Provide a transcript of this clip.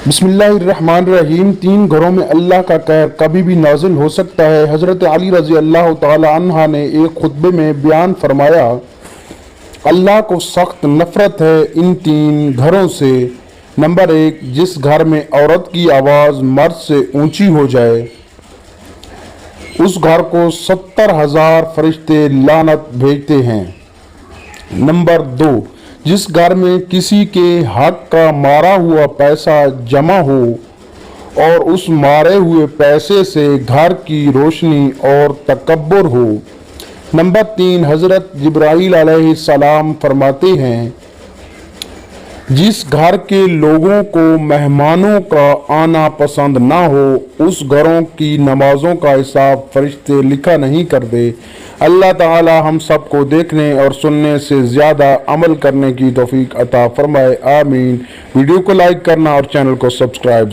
बिस्मिल्लाहिर्रहमानिर्रहीम। 3 घरों में अल्लाह का कहर कभी भी नाजिल हो सकता है। हज़रत अली रज़ी अल्लाह ताला अन्हा ने एक खुतबे में बयान फरमाया, अल्लाह को सख्त नफ़रत है इन 3 घरों से। नंबर 1, जिस घर में औरत की आवाज़ मर्द से ऊंची हो जाए, उस घर को 70,000 फरिश्ते लानत भेजते हैं। नंबर 2, जिस घर में किसी के हक का मारा हुआ पैसा जमा हो और उस मारे हुए पैसे से घर की रोशनी और तकब्बुर हो। नंबर 3, हज़रत जिब्राईल अलैहिस्सलाम फरमाते हैं, जिस घर के लोगों को मेहमानों का आना पसंद ना हो, उस घरों की नमाजों का हिसाब फरिश्ते लिखा नहीं करते। अल्लाह ताला हम सबको देखने और सुनने से ज़्यादा अमल करने की तौफीक अता फरमाए। आमीन। वीडियो को लाइक करना और चैनल को सब्सक्राइब